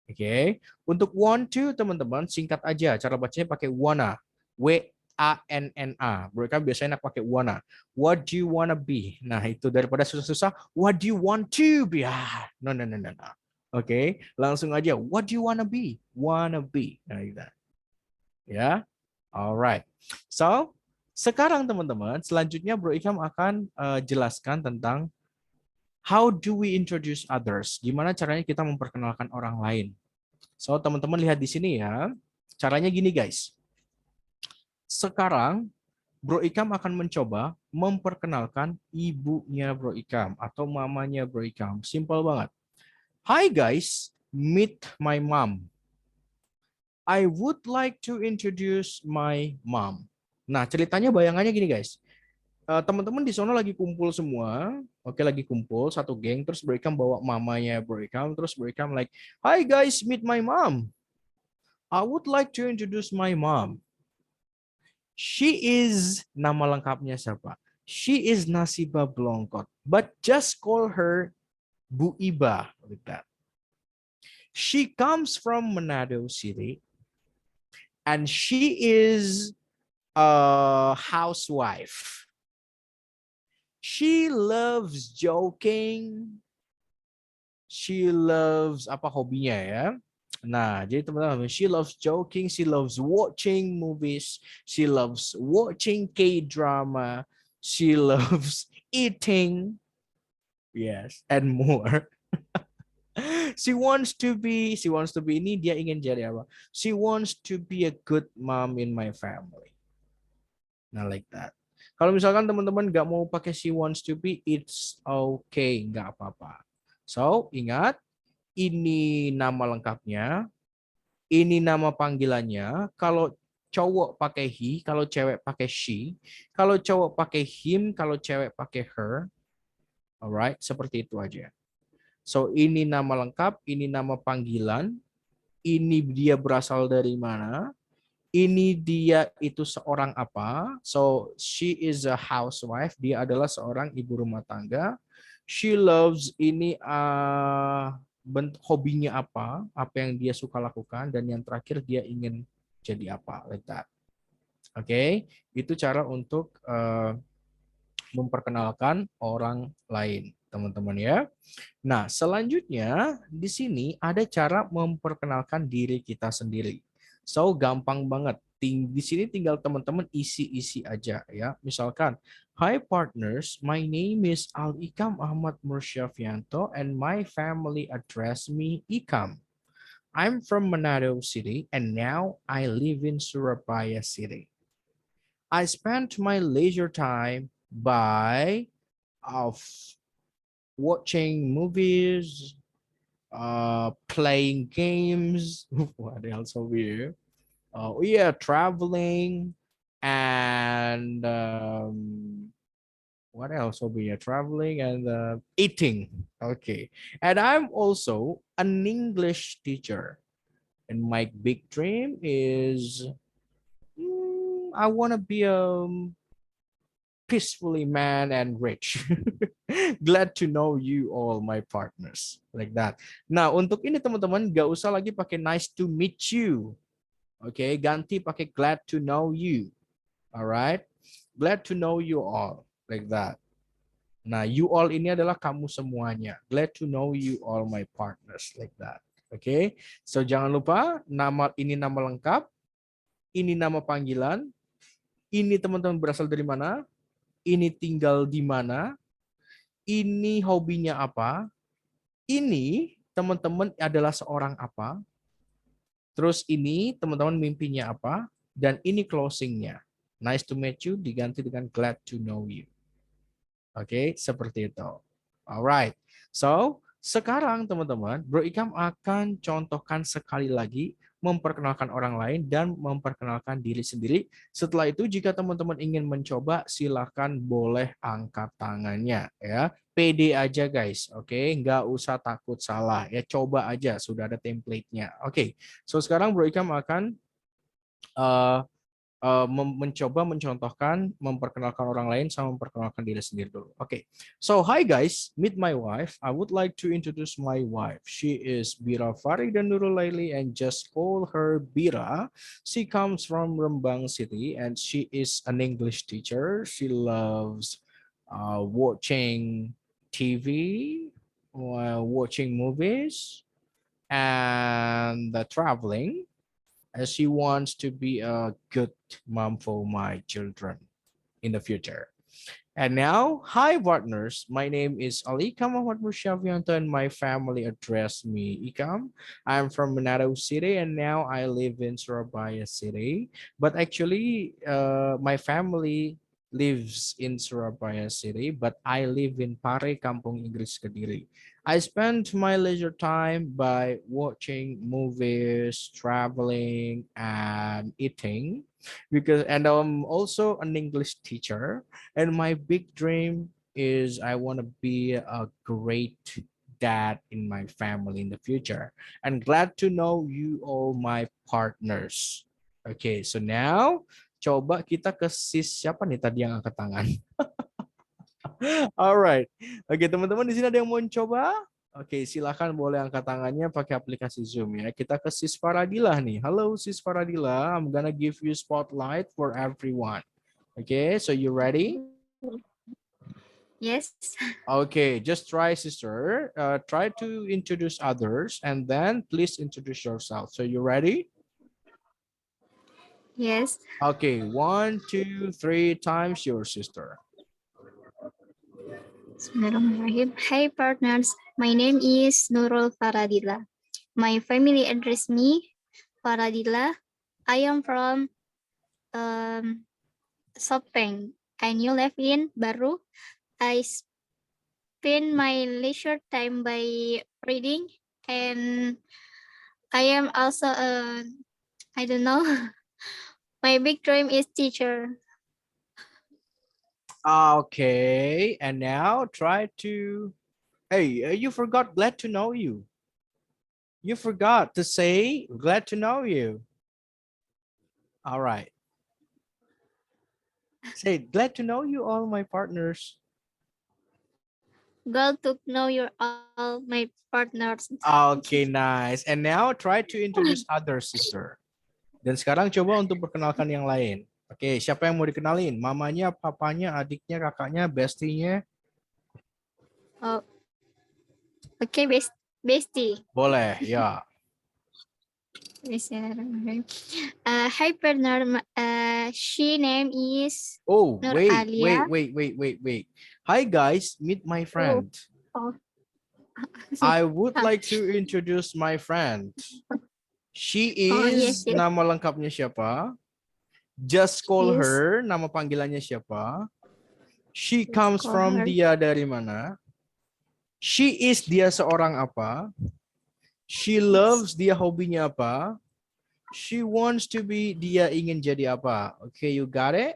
Oke. Untuk want to teman-teman singkat aja. Cara bacanya pakai wanna. W-A-N-N-A. Mereka biasanya enak pakai wanna. What do you wanna be? Nah, itu daripada susah-susah, what do you want to be? Ah, no, no, no, no, no. Oke, langsung aja. What do you wanna be? Wanna be. Nah, gitu. Ya. Alright. So, sekarang teman-teman, selanjutnya Bro Ikam akan jelaskan tentang how do we introduce others? Gimana caranya kita memperkenalkan orang lain? So, teman-teman lihat di sini ya. Caranya gini, guys. Sekarang Bro Ikam akan mencoba memperkenalkan ibunya Bro Ikam atau mamanya Bro Ikam. Simple banget. Hi guys, meet my mom. I would like to introduce my mom. Nah, ceritanya bayangannya gini guys. Teman-teman di sana lagi kumpul semua. Oke, lagi kumpul satu geng, terus Bro Ikam bawa mamanya Bro Ikam, terus Bro Ikam like, "Hi guys, meet my mom. I would like to introduce my mom. She is," nama lengkapnya siapa? She is Nasiba Blongkot, but just call her Bu Iba, like that. She comes from Manado City, and she is a housewife. She loves joking. She loves apa hobinya ya? Nah, jadi teman-teman, she loves joking, she loves watching movies, she loves watching K-drama, she loves eating, yes, and more. She wants to be ini dia ingin jadi apa? She wants to be a good mom in my family. Nah, like that. Kalau misalkan teman-teman nggak mau pakai she wants to be, it's okay, nggak apa-apa. So, ingat, ini nama lengkapnya, ini nama panggilannya. Kalau cowok pakai he, kalau cewek pakai she. Kalau cowok pakai him, kalau cewek pakai her. Alright, seperti itu aja. So, ini nama lengkap, ini nama panggilan, ini dia berasal dari mana, ini dia itu seorang apa. So, she is a housewife, dia adalah seorang ibu rumah tangga. She loves, ini hobinya apa yang dia suka lakukan, dan yang terakhir dia ingin jadi apa, like that. Oke, itu cara untuk memperkenalkan orang lain, teman-teman ya. Nah, selanjutnya di sini ada cara memperkenalkan diri kita sendiri. So, gampang banget. Di sini tinggal teman-teman isi-isi aja ya. Misalkan, "Hi partners, my name is Al Ikam Ahmad Mursyafianto and my family address me Ikam. I'm from Manado City and now I live in Surabaya City. I spent my leisure time by of watching movies, playing games." What else over here? Oh yeah, traveling, and what else over here? Traveling and eating. Okay, and I'm also an English teacher, and my big dream is I want to be a peacefully man and rich. Glad to know you all my partners, like that. Nah, untuk ini teman-teman gak usah lagi pakai nice to meet you. Oke, ganti pakai glad to know you. Alright, glad to know you all, like that. Nah, you all ini adalah kamu semuanya. Glad to know you all my partners, like that. Oke, so jangan lupa ini nama lengkap, ini nama panggilan, ini teman-teman berasal dari mana, ini tinggal di mana, ini hobinya apa, ini teman-teman adalah seorang apa, terus ini teman-teman mimpinya apa, dan ini closingnya. Nice to meet you diganti dengan glad to know you. Oke, seperti itu. Alright, so sekarang teman-teman, Bro Ikam akan contohkan sekali lagi memperkenalkan orang lain dan memperkenalkan diri sendiri. Setelah itu jika teman-teman ingin mencoba silakan boleh angkat tangannya ya. Pede aja guys, oke? Nggak usah takut salah ya, coba aja sudah ada template-nya. Oke. So sekarang Bro Ikam akan uh, mencoba mencontohkan, memperkenalkan orang lain sama memperkenalkan diri sendiri dulu. Okay. So hi guys, meet my wife. I would like to introduce my wife. She is Bira Farida Nurulaili and just call her Bira. She comes from Rembang City and she is an English teacher. She loves watching TV, watching movies, and traveling, as she wants to be a good mom for my children in the future. And now, hi partners, my name is Ali Muhammad Musyafianto and my family address me Ikam. I'm from Manado City and now I live in Surabaya City. But actually, my family lives in Surabaya City, but I live in Pare, Kampung Inggris, Kediri. I spend my leisure time by watching movies, traveling, and eating. And I'm also an English teacher. And my big dream is I want to be a great dad in my family in the future. And glad to know you all my partners. Okay, so now coba kita ke sis siapa nih tadi yang angkat tangan? Alright. Oke, teman-teman di sini ada yang mau coba? Oke, silakan boleh angkat tangannya pakai aplikasi Zoom ya. Kita ke Sis Faradila nih. Halo Sis Faradila, I'm gonna give you spotlight for everyone. Okay, so you ready? Yes. Okay, just try, sister. Try to introduce others and then please introduce yourself. So you ready? Yes. Okay, 1, 2, 3 times your sister. Bismillahirrahmanirrahim. Hi partners, my name is Nurul Faradila. My family address me Faradila. I am from Sopeng. I new live in Baru. I spend my leisure time by reading, and I am also I don't know. My big dream is teacher. Okay, and now try to, hey, you forgot glad to know you. You forgot to say glad to know you. All right. Say glad to know you all my partners. Glad to know you all my partners. Okay, nice. And now try to introduce other sister. Dan sekarang coba untuk perkenalkan yang lain. Oke, siapa yang mau dikenalin? Mamanya, papanya, adiknya, kakaknya, bestinya? Oh, okay, bestie. Boleh, ya. Hi partner, she name is Oh, Nur wait. Alia. Hi guys, meet my friend. Oh. I would like to introduce my friend. She is, yes. nama lengkapnya siapa? Just call Yes. her, nama panggilannya siapa? She Just comes call from, her. dia dari mana? She is, dia seorang apa? She loves, dia hobinya apa? She wants to be, dia ingin jadi apa? Okay, you got it?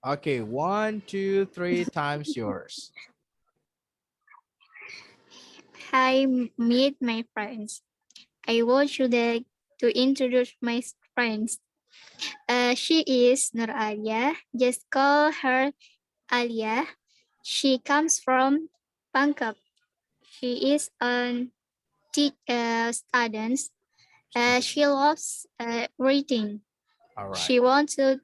Okay, 1, 2, 3 times yours. Hi, meet my friends. I want you to introduce my friends. She is Nur Alia. Just call her Alia. She comes from Pangkep. She is a student. She loves reading. All right. She wants to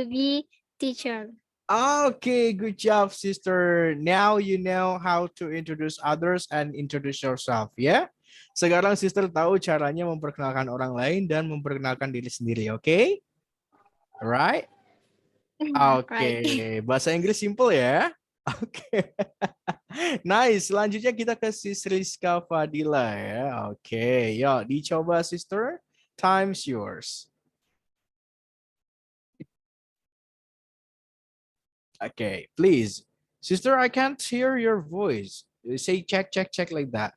be teacher. Okay, good job, sister. Now you know how to introduce others and introduce yourself, ya. Sekarang sister tahu caranya memperkenalkan orang lain dan memperkenalkan diri sendiri, oke? Okay? Alright? Oke, Right. bahasa Inggris simple ya. Oke. Nice, selanjutnya kita ke Sis Rizka Fadila ya. Oke, yuk dicoba sister. Time's yours. Okay, please Sister, I can't hear your voice. Say check, check, check like that.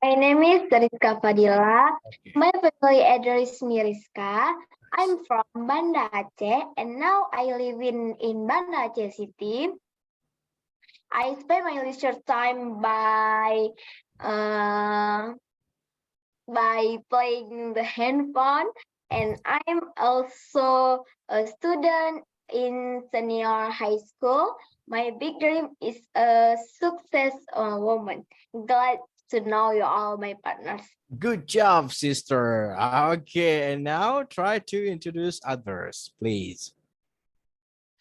My name is Rizka Fadila. Okay. My family address is Miriska. I'm from Banda Aceh and now I live in Banda Aceh City. I spend my leisure time by playing the handphone, and I'm also a student in senior high school. My big dream is a success woman. Glad to know you all, my partners. Good job, sister. Okay, and now try to introduce others, please.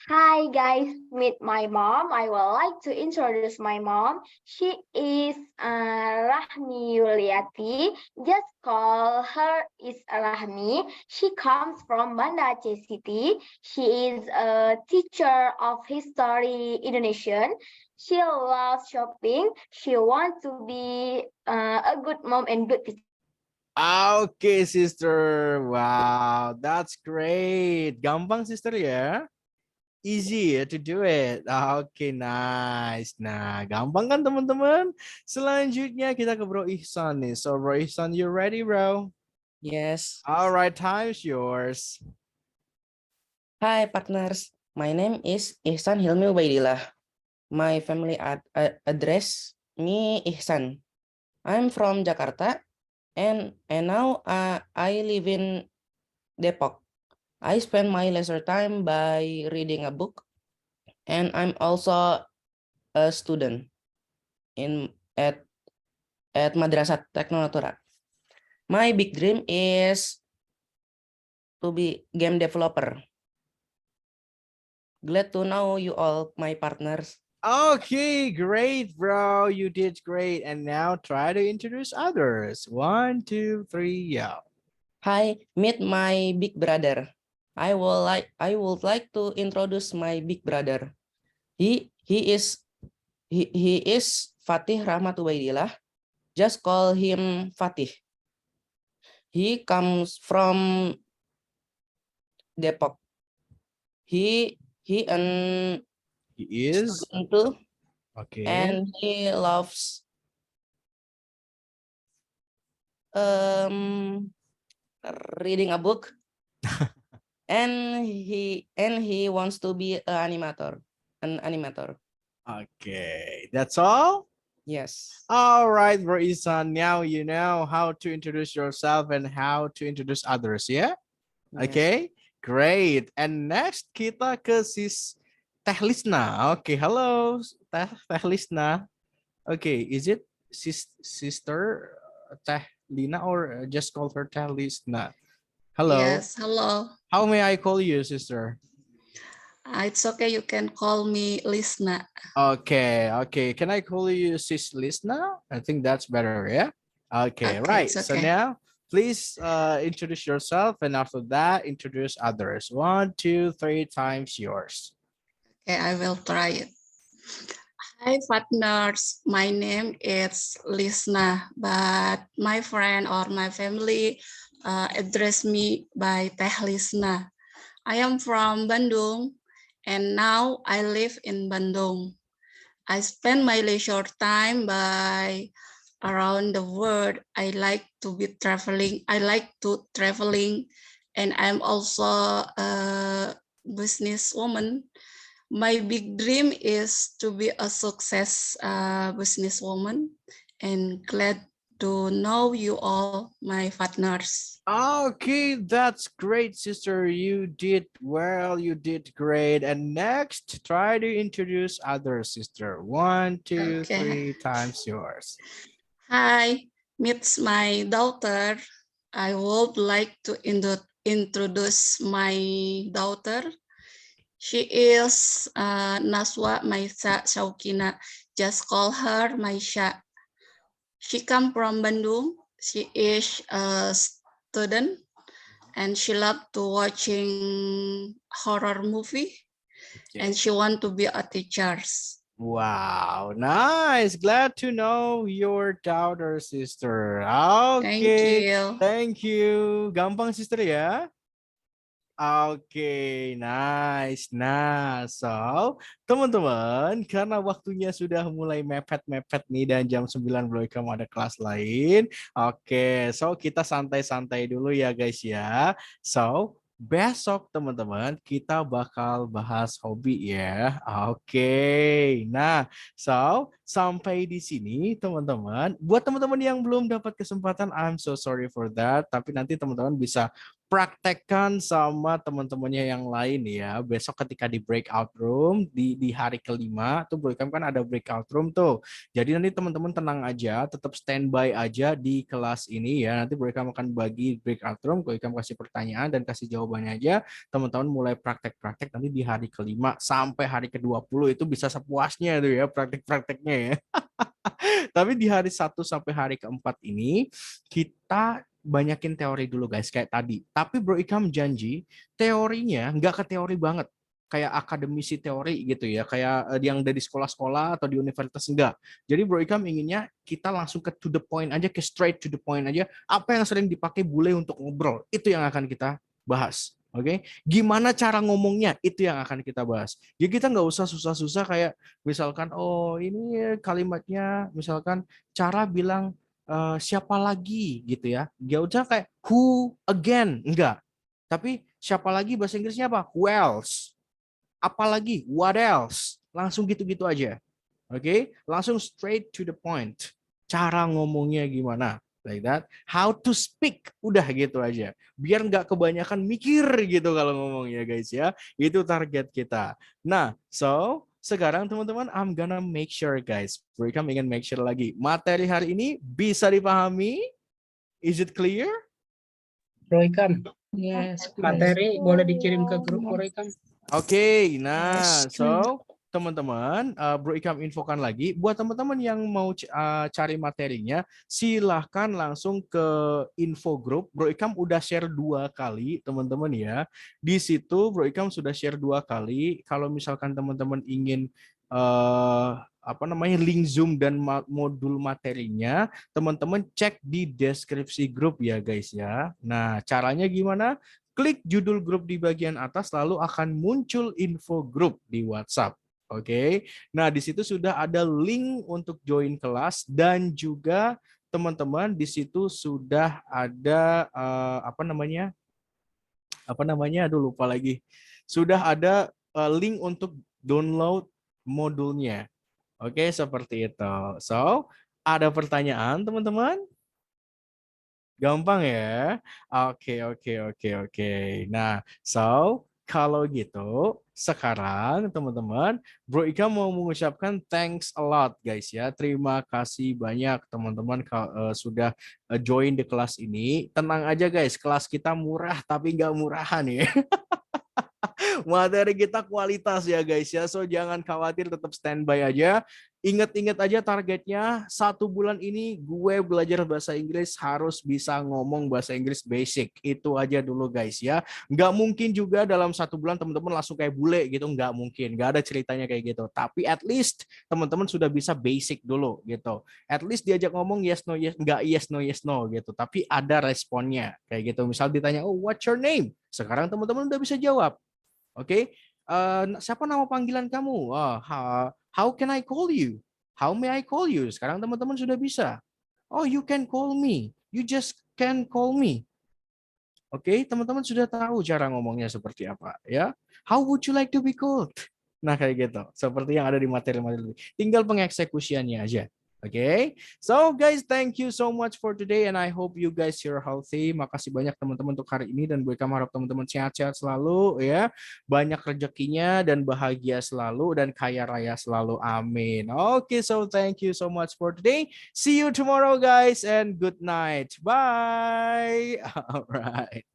Hi guys, meet my mom. I would like to introduce my mom. She is Rahmi Yuliati. Just call her is Rahmi. She comes from Banda Aceh City. She is a teacher of history Indonesian. She loves shopping. She wants to be a good mom and good teacher. Okay, sister. Wow, that's great. Gampang, sister, ya? Easy ya to do it. Oke, nice. Nah, gampang kan teman-teman? Selanjutnya kita ke Bro Ihsan nih. So, Bro Ihsan, you ready, bro? Yes. All right, time's yours. Hi, partners. My name is Ihsan Hilmi Ubaidillah. My family address me Ihsan. I'm from Jakarta, and now I live in Depok. I spend my leisure time by reading a book, and I'm also a student at Madrasah Teknonatura. My big dream is to be game developer. Glad to know you all, my partners. Okay, great, bro. You did great. And now try to introduce others. 1, 2, 3, yeah. Hi, meet my big brother. I would like to introduce my big brother. He is Fatih Rahmat Ubaidillah. Just call him Fatih. He comes from Depok. He an He is. student too, Okay. and he loves reading a book. and he wants to be an animator. Okay, that's all? Yes. All right, Bro Ihsan. Now you know how to introduce yourself and how to introduce others, yeah? Yes. Okay, great. And next kita ke sis Teh Lisna. Okay, hello Teh Lisna. Okay, is it sister Teh Lina or just call her Teh Lisna? Hello. Yes, hello. How may I call you, sister? It's okay, you can call me Lisna. Okay, okay. Can I call you sis Lisna? I think that's better, yeah? Okay, right. It's So okay. now please introduce yourself, and after that introduce others. 1, 2, 3 times yours. Okay, I will try it. Hi, partners. My name is Lisna, but my friend or my family address me by Teh Lisna. I am from Bandung, and now I live in Bandung. I spend my leisure time by around the world. I like to be traveling. I like to traveling, and I'm also a businesswoman. My big dream is to be a success businesswoman, and glad to know you all, my partners. Okay, that's great, sister. You did well. You did great. And next, try to introduce others, sister. 1, 2, Okay. 3 times yours. Hi, meet my daughter. I would like to introduce my daughter. She is Naswa Maisa Shaukina. Just call her Maisha. She come from Bandung. She is a student and she loved to watching horror movie, and she want to be a teacher. Wow, nice. Glad to know your daughter, sister. Thank Okay, you. thank you. Gampang, sister, ya? Oke, nice. Nah, so teman-teman, karena waktunya sudah mulai mepet-mepet nih dan jam 9 belum kamu ada kelas lain. Oke, so kita santai-santai dulu ya guys ya. So, besok teman-teman kita bakal bahas hobi ya. Oke. Nah, so sampai di sini teman-teman. Buat teman-teman yang belum dapat kesempatan, I'm so sorry for that. Tapi nanti teman-teman bisa praktekkan sama teman-temannya yang lain ya. Besok ketika di breakout room di hari kelima tuh Bro Ikam kan ada breakout room tuh. Jadi nanti teman-teman tenang aja, tetap standby aja di kelas ini ya. Nanti Bro Ikam akan bagi breakout room, Bro Ikam kasih pertanyaan dan kasih jawabannya aja. Teman-teman mulai praktek-praktek nanti di hari kelima sampai hari ke-20 itu bisa sepuasnya tuh ya praktek-prakteknya ya. Tapi di hari 1 sampai hari keempat ini kita banyakin teori dulu guys kayak tadi. Tapi Bro Ikam janji teorinya nggak ke teori banget. Kayak akademisi teori gitu ya. Kayak yang dari sekolah-sekolah atau di universitas enggak. Jadi Bro Ikam inginnya kita langsung ke to the point aja, ke straight to the point aja. Apa yang sering dipakai bule untuk ngobrol. Itu yang akan kita bahas. Oke, gimana cara ngomongnya itu yang akan kita bahas. Jadi kita nggak usah susah-susah kayak misalkan, oh ini kalimatnya misalkan cara bilang siapa lagi gitu ya. Gak usah kayak who again, enggak. Tapi siapa lagi bahasa Inggrisnya apa? Who else? Apalagi what else? Langsung gitu-gitu aja. Oke, langsung straight to the point. Cara ngomongnya gimana? Like that. How to speak. Udah gitu aja. Biar nggak kebanyakan mikir gitu kalau ngomongnya guys ya. Itu target kita. Nah, so sekarang teman-teman, I'm gonna make sure guys. Mereka ingin make sure lagi. Materi hari ini bisa dipahami? Is it clear? Bro Ikam, Yes, materi boleh dikirim ke grup Bro Ikam. Oke, nah, so teman-teman, Bro Ikam infokan lagi, buat teman-teman yang mau cari materinya, silahkan langsung ke info group. Bro Ikam udah share 2 kali, teman-teman ya. Di situ Bro Ikam sudah share 2 kali. Kalau misalkan teman-teman ingin link Zoom dan modul materinya, teman-teman cek di deskripsi grup ya guys ya. Nah, caranya gimana? Klik judul grup di bagian atas, lalu akan muncul info grup di WhatsApp. Oke, nah di situ sudah ada link untuk join kelas dan juga teman-teman di situ sudah ada aduh lupa lagi. Sudah ada link untuk download modulnya. Oke, seperti itu. So, ada pertanyaan teman-teman? Gampang ya. Oke. Nah, so kalau gitu sekarang teman-teman, Bro Ika mau mengucapkan thanks a lot guys ya. Terima kasih banyak teman-teman sudah join di kelas ini. Tenang aja guys, kelas kita murah tapi nggak murahan ya. Materi kita kualitas ya guys ya. So jangan khawatir, tetap standby aja. Ingat-ingat aja targetnya 1 bulan ini gue belajar bahasa Inggris harus bisa ngomong bahasa Inggris basic. Itu aja dulu guys ya. Nggak mungkin juga dalam 1 bulan teman-teman langsung kayak bule gitu. Nggak mungkin. Nggak ada ceritanya kayak gitu. Tapi at least teman-teman sudah bisa basic dulu gitu. At least diajak ngomong yes no yes, nggak yes no gitu. Tapi ada responnya kayak gitu. Misal ditanya, oh what's your name? Sekarang teman-teman udah bisa jawab. Oke, siapa nama panggilan kamu? How can I call you? How may I call you? Sekarang teman-teman sudah bisa. Oh, you can call me. You just can call me. Oke, teman-teman sudah tahu cara ngomongnya seperti apa ya. How would you like to be called? Nah, kayak gitu. Seperti yang ada di materi-materi. Tinggal pengeksekusiannya aja. Oke, so guys, thank you so much for today and I hope you guys are healthy. Makasih banyak teman-teman untuk hari ini dan gue harap teman-teman sehat-sehat selalu ya. Banyak rezekinya dan bahagia selalu dan kaya raya selalu. Amin. Oke, so thank you so much for today. See you tomorrow guys and good night. Bye. All right.